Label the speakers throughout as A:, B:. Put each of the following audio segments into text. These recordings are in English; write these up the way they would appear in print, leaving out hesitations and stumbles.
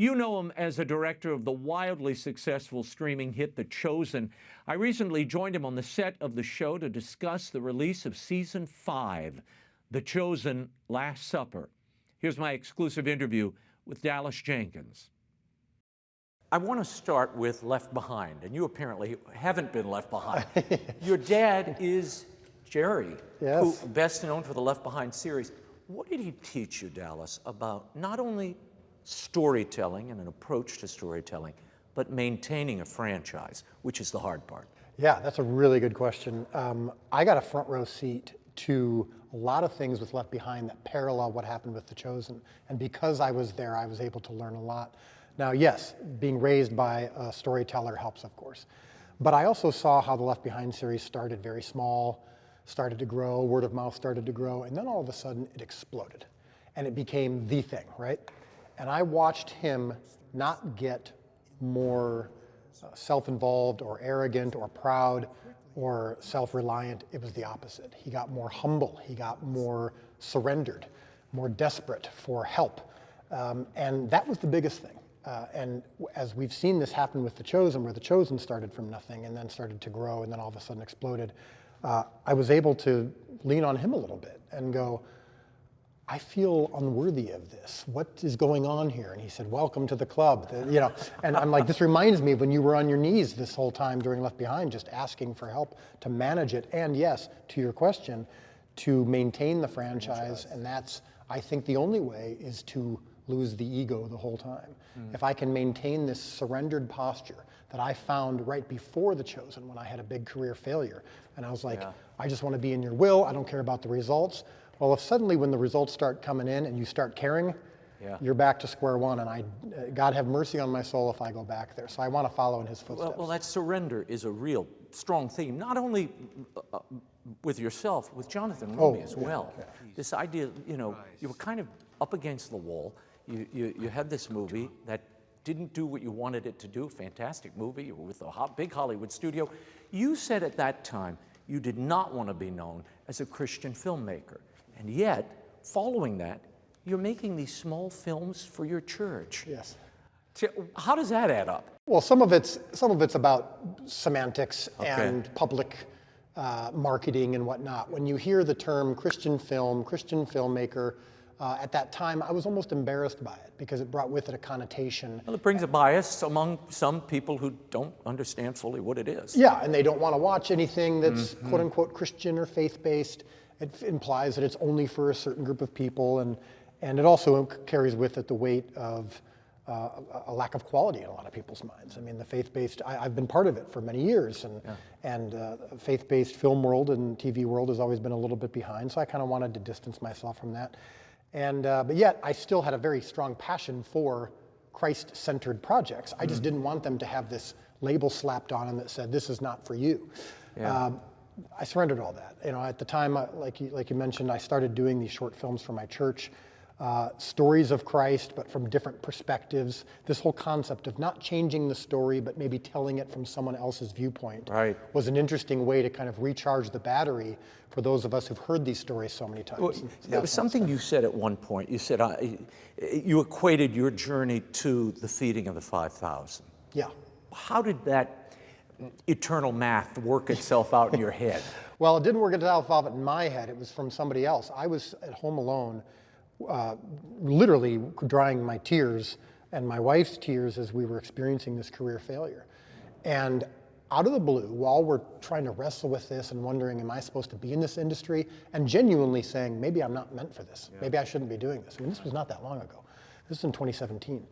A: You know him as a director of the wildly successful streaming hit The Chosen. I recently joined him on the set of the show to discuss the release of Season 5, The Chosen: Last Supper. Here's my exclusive interview with Dallas Jenkins. I want to start with Left Behind, and you apparently haven't been left behind. Your dad is Jerry,
B: yes,
A: who best known for the Left Behind series. What did he teach you, Dallas, about not only storytelling and an approach to storytelling, but maintaining a franchise, which is the hard part?
B: Yeah, that's a really good question. I got a front row seat to a lot of things with Left Behind that parallel what happened with The Chosen. And because I was there, I was able to learn a lot. Now, yes, being raised by a storyteller helps, of course. But I also saw how the Left Behind series started very small, started to grow, word of mouth started to grow, and then all of a sudden it exploded. And it became the thing, right? And I watched him not get more self-involved or arrogant or proud or self-reliant. It was the opposite. He got more humble. He got more surrendered, more desperate for help. And that was the biggest thing. And as we've seen this happen with The Chosen, where The Chosen started from nothing and then started to grow and then all of a sudden exploded, I was able to lean on him a little bit and go, I feel unworthy of this. What is going on here? And he said, welcome to the club. You know, and I'm like, this reminds me of when you were on your knees this whole time during Left Behind, just asking for help to manage it. And yes, to your question, to maintain the franchise. And that's, I think the only way is to lose the ego the whole time. If I can maintain this surrendered posture that I found right before The Chosen when I had a big career failure. And I was like, I just want to be in your will. I don't care about the results. Well, if suddenly when the results start coming in and you start caring, you're back to square one. And God have mercy on my soul if I go back there. So I want to follow in his footsteps.
A: Well, that surrender is a real strong theme, not only with yourself, with Jonathan Roumie as well. Yeah. This idea, you know, you were kind of up against the wall. You had this movie that didn't do what you wanted it to do, fantastic movie, you were with a big Hollywood studio. You said at that time you did not want to be known as a Christian filmmaker. And yet, following that, you're making these small films for your church.
B: Yes.
A: How does that add up?
B: Well, some of it's about semantics and public marketing and whatnot. When you hear the term Christian film, Christian filmmaker, at that time, I was almost embarrassed by it because it brought with it a connotation.
A: Well, it brings a bias among some people who don't understand fully what it is.
B: Yeah, and they don't want to watch anything that's quote unquote Christian or faith-based. It implies that it's only for a certain group of people, and it also carries with it the weight of a lack of quality in a lot of people's minds. I mean, the faith-based, I've been part of it for many years, and faith-based film world and TV world has always been a little bit behind, so I kind of wanted to distance myself from that. And but yet, I still had a very strong passion for Christ-centered projects. I just didn't want them to have this label slapped on them that said, this is not for you. I surrendered all that. You know, at the time, like you mentioned, I started doing these short films for my church, stories of Christ, but from different perspectives. This whole concept of not changing the story, but maybe telling it from someone else's viewpoint was an interesting way to kind of recharge the battery for those of us who've heard these stories so many times.
A: Well, there was something you said at one point. You said you equated your journey to the feeding of the 5,000.
B: Yeah.
A: How did that eternal math work itself out in your head?
B: Well, it didn't work itself out in my head. It was from somebody else. I was at home alone, literally drying my tears and my wife's tears as we were experiencing this career failure. And out of the blue, while we're trying to wrestle with this and wondering, am I supposed to be in this industry? And genuinely saying, maybe I'm not meant for this. Maybe I shouldn't be doing this. I mean, this was not that long ago. This is in 2017.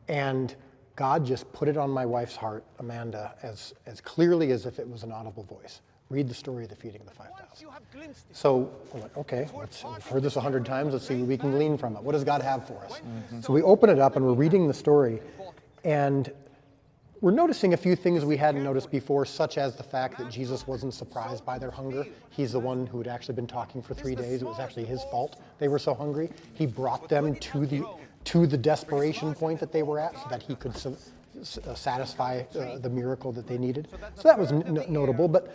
B: And God just put it on my wife's heart, Amanda, as clearly as if it was an audible voice. Read the story of the feeding of the 5,000. So I'm like, okay, we've heard this 100 times. Let's see what we can glean from it. What does God have for us? So we open it up and we're reading the story, and we're noticing a few things we hadn't noticed before, such as the fact that Jesus wasn't surprised by their hunger. He's the one who had actually been talking for 3 days. It was actually his fault they were so hungry. He brought them to the desperation point that they were at so that he could satisfy the miracle that they needed. So that was notable, but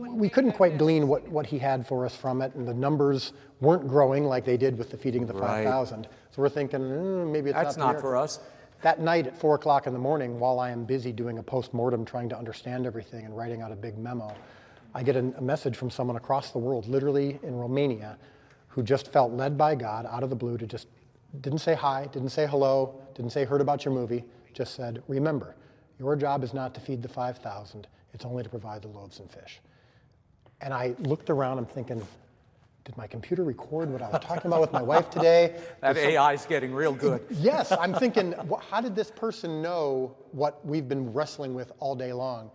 B: we couldn't quite glean what he had for us from it, and the numbers weren't growing like they did with the feeding of the 5,000. So we're thinking, maybe it's
A: That's not for us.
B: That night at 4 o'clock in the morning, while I am busy doing a post-mortem trying to understand everything and writing out a big memo, I get a message from someone across the world, literally in Romania, who just felt led by God out of the blue to just, didn't say hi, didn't say hello, didn't say heard about your movie, just said, remember, your job is not to feed the 5,000, it's only to provide the loaves and fish. And I looked around, I'm thinking, did my computer record what I was talking about with my wife today?
A: That AI's getting real good.
B: Yes, I'm thinking, how did this person know what we've been wrestling with all day long?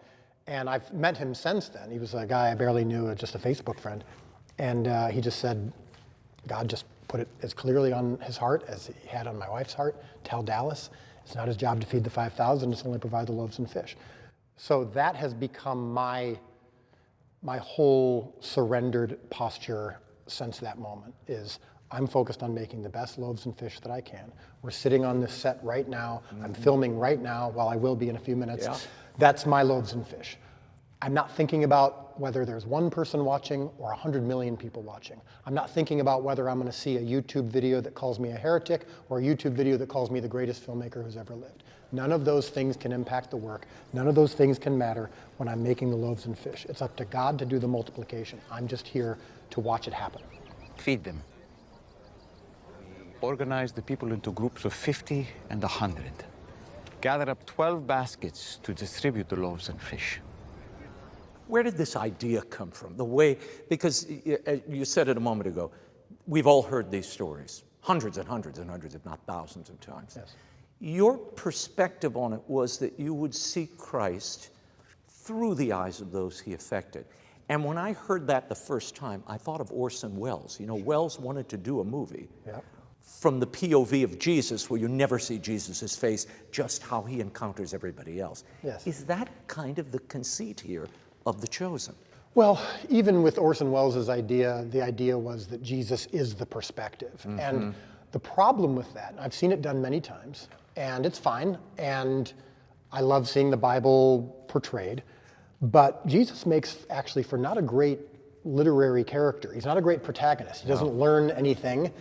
B: And I've met him since then. He was a guy I barely knew, just a Facebook friend. And he just said, God just put it as clearly on his heart as he had on my wife's heart. Tell Dallas, it's not his job to feed the 5,000, it's only provide the loaves and fish. So that has become my whole surrendered posture since that moment is I'm focused on making the best loaves and fish that I can. We're sitting on this set right now. I'm filming right now, while I will be in a few minutes.
A: Yeah.
B: That's my loaves and fish. I'm not thinking about whether there's one person watching or 100 million people watching. I'm not thinking about whether I'm going to see a YouTube video that calls me a heretic or a YouTube video that calls me the greatest filmmaker who's ever lived. None of those things can impact the work. None of those things can matter when I'm making the loaves and fish. It's up to God to do the multiplication. I'm just here to watch it happen.
C: Feed them. Organize the people into groups of 50 and 100. Gather up 12 baskets to distribute the loaves and fish.
A: Where did this idea come from? The way, because you said it a moment ago, we've all heard these stories, hundreds and hundreds and hundreds, if not thousands of times.
B: Yes.
A: Your perspective on it was that you would see Christ through the eyes of those he affected. And when I heard that the first time, I thought of Orson Welles. You know, Welles wanted to do a movie from the POV of Jesus, where you never see Jesus' face, just how he encounters everybody else.
B: Yes.
A: Is that kind of the conceit here of The Chosen?
B: Well, even with Orson Welles' idea, the idea was that Jesus is the perspective. And the problem with that, I've seen it done many times, and it's fine, and I love seeing the Bible portrayed, but Jesus makes actually for not a great literary character. He's not a great protagonist. He doesn't learn anything.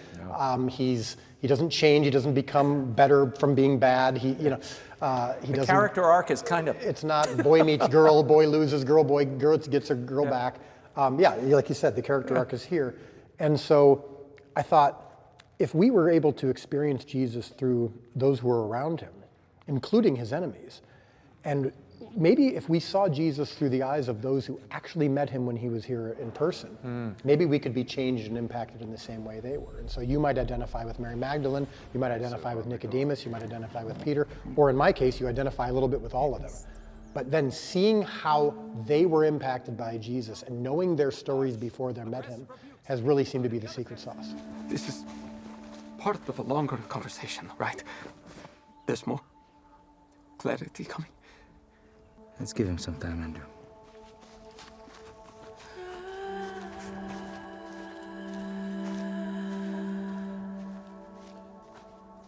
B: He doesn't change. He doesn't become better from being bad. He doesn't.
A: Character arc is kind of.
B: It's not boy meets girl, boy loses, girl gets a girl back. Like you said, the character arc is here. And so I thought, if we were able to experience Jesus through those who were around him, including his enemies, and maybe if we saw Jesus through the eyes of those who actually met him when he was here in person, maybe we could be changed and impacted in the same way they were. And so you might identify with Mary Magdalene, you might identify with Nicodemus, you might identify with Peter, or in my case, you identify a little bit with all of them. But then seeing how they were impacted by Jesus and knowing their stories before they met him has really seemed to be the secret sauce.
D: This is part of a longer conversation, right? There's more clarity coming.
C: Let's give him some time, Andrew.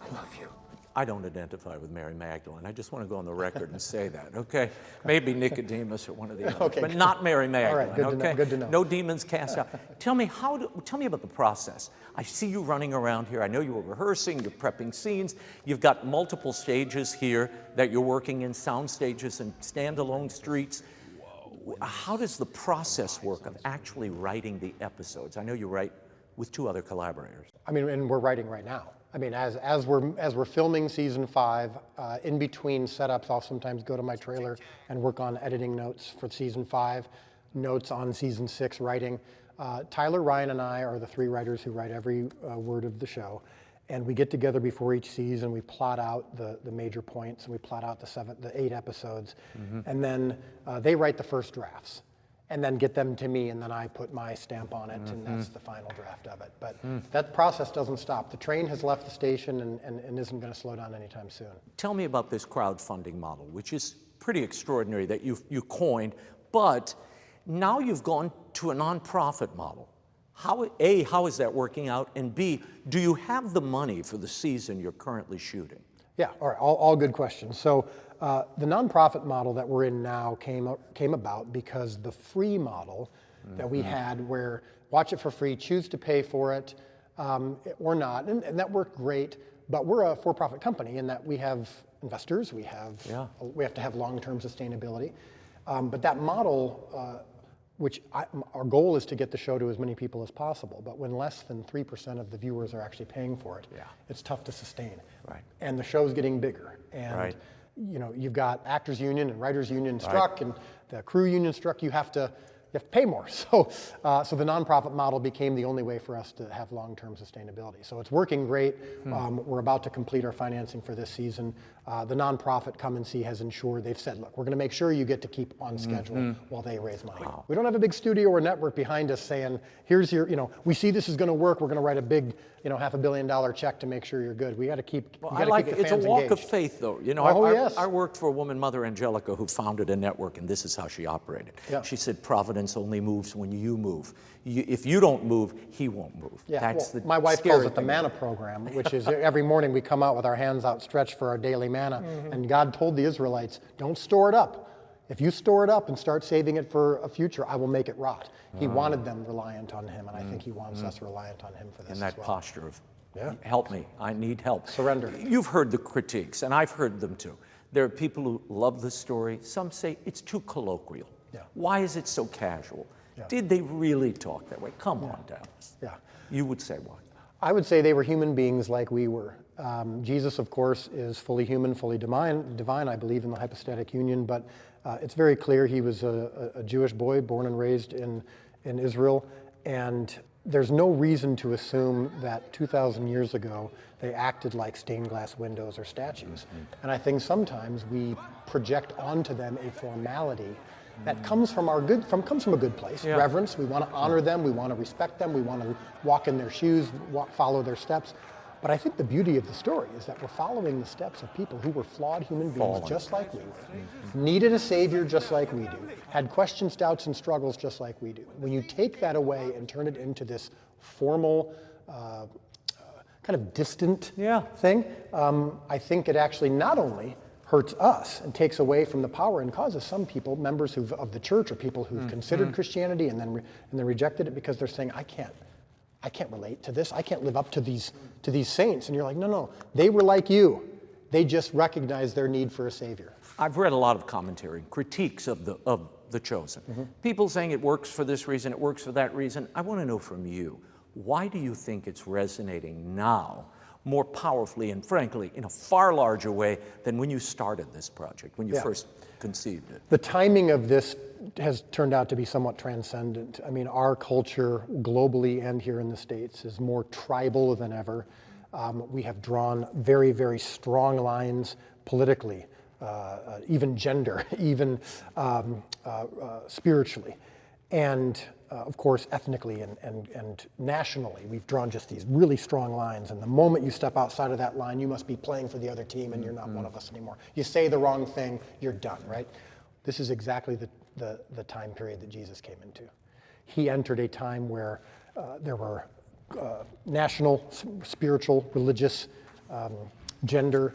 D: I love you.
A: I don't identify with Mary Magdalene. I just want to go on the record and say that, okay? Maybe Nicodemus or one of the others,
B: Okay,
A: but
B: good.
A: not Mary Magdalene,
B: All right, good to know,
A: okay?
B: good to know.
A: No demons cast out. Tell me about the process. I see you running around here. I know you were rehearsing, you're prepping scenes. You've got multiple stages here that you're working in, sound stages and standalone streets. How does the process work of actually writing the episodes? I know you write with 2 other collaborators.
B: I mean, and we're writing right now. I mean, as we're filming season 5, in between setups, I'll sometimes go to my trailer and work on editing notes for season 5, notes on season 6 writing. Tyler, Ryan, and I are the 3 writers who write every word of the show, and we get together before each season. We plot out the major points, and we plot out the 8 episodes, and then they write the first drafts. And then get them to me, and then I put my stamp on it, and that's the final draft of it. But that process doesn't stop. The train has left the station and isn't going to slow down anytime soon.
A: Tell me about this crowdfunding model, which is pretty extraordinary that you coined, but now you've gone to a nonprofit model. How is that working out? And B, do you have the money for the season you're currently shooting?
B: Yeah, all right, all good questions. So the nonprofit model that we're in now came about because the free model that we had, where watch it for free, choose to pay for it or not, and that worked great, But we're a for-profit company in that we have investors, we have to have long-term sustainability. But that model, our goal is to get the show to as many people as possible. But when less than 3% of the viewers are actually paying for it, it's tough to sustain.
A: Right.
B: And the show's getting bigger. And you've got actors union and writers union struck, and the crew union struck. You have to pay more. So the nonprofit model became the only way for us to have long-term sustainability. So it's working great. We're about to complete our financing for this season. The nonprofit Come and See has ensured, they've said, look, we're going to make sure you get to keep on schedule while they raise money. Wow. We don't have a big studio or network behind us saying, here's your, we see this is going to work. We're going to write a big, $500 million check to make sure you're good. We got to keep.
A: Well, I like it. It's a walk of faith, though. I worked for a woman, Mother Angelica, who founded a network, and this is how she operated. Yeah. She said, Providence only moves when you move. If you don't move, he won't move.
B: Yeah. My wife calls it the manna program, which is every morning we come out with our hands outstretched for our daily manna. And God told the Israelites, don't store it up. If you store it up and start saving it for a future, I will make it rot. He wanted them reliant on him, and I think he wants us reliant on him for this.
A: And that posture of, help me, I need help.
B: Surrender.
A: You've heard the critiques, and I've heard them too. There are people who love the story. Some say it's too colloquial. Yeah. Why is it so casual? Yeah. Did they really talk that way? Come on, Dallas. Yeah. You would say what?
B: I would say they were human beings like we were. Jesus, of course, is fully human, fully divine. I believe in the hypostatic union, but it's very clear he was a Jewish boy born and raised in Israel, and there's no reason to assume that 2,000 years ago they acted like stained glass windows or statues. And I think sometimes we project onto them a formality that comes from a good place, reverence. We want to honor them, we want to respect them, we want to walk in their shoes, follow their steps. But I think the beauty of the story is that we're following the steps of people who were flawed human beings just like we were, needed a savior just like we do, had questions, doubts, and struggles just like we do. When you take that away and turn it into this formal, kind of distant thing, I think it actually not only hurts us and takes away from the power and causes some people, members of the church or people who've considered Christianity and then rejected it because they're saying, I can't relate to this. I can't live up to these saints. And you're like, no, they were like you. They just recognized their need for a savior.
A: I've read a lot of commentary, critiques of the Chosen. People saying it works for this reason, it works for that reason. I want to know from you, why do you think it's resonating now more powerfully and frankly in a far larger way than when you started this project, when you first conceived it?
B: The timing of this has turned out to be somewhat transcendent. I mean, our culture globally and here in the States is more tribal than ever. We have drawn very, very strong lines politically, even gender, even spiritually. And of course, ethnically and nationally, we've drawn just these really strong lines. And the moment you step outside of that line, you must be playing for the other team and you're not one of us anymore. You say the wrong thing, you're done, right? This is exactly the time period that Jesus came into. He entered a time where there were national, spiritual, religious, gender,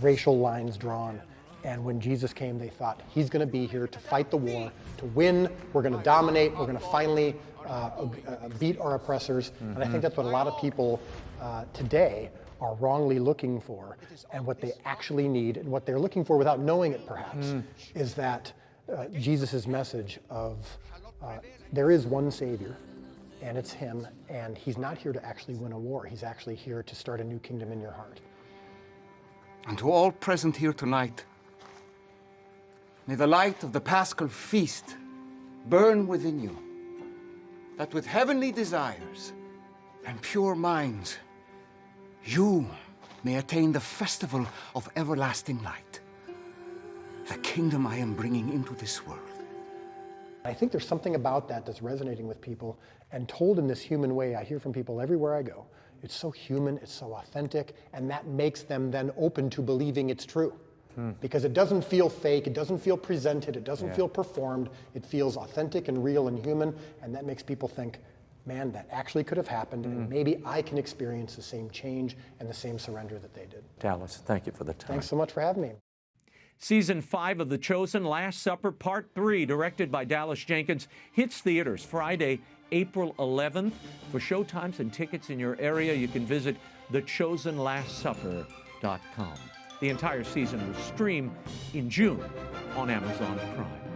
B: racial lines drawn. And when Jesus came, they thought, he's going to be here to fight the war, to win. We're going to dominate. We're going to finally beat our oppressors. And I think that's what a lot of people today are wrongly looking for. And what they actually need, and what they're looking for without knowing it perhaps, is that Jesus' message of there is one Savior, and it's him, and he's not here to actually win a war. He's actually here to start a new kingdom in your heart.
C: And to all present here tonight, may the light of the Paschal feast burn within you, that with heavenly desires and pure minds, you may attain the festival of everlasting light, the kingdom I am bringing into this world.
B: I think there's something about that that's resonating with people and told in this human way. I hear from people everywhere I go. It's so human, it's so authentic, and that makes them then open to believing it's true. Because it doesn't feel fake, it doesn't feel presented, it doesn't feel performed, it feels authentic and real and human, and that makes people think, man, that actually could have happened, and maybe I can experience the same change and the same surrender that they did.
A: Dallas, thank you for the time.
B: Thanks so much for having me.
A: Season 5 of The Chosen, Last Supper, Part 3, directed by Dallas Jenkins, hits theaters Friday, April 11th. For showtimes and tickets in your area, you can visit thechosenlastsupper.com. The entire season will stream in June on Amazon Prime.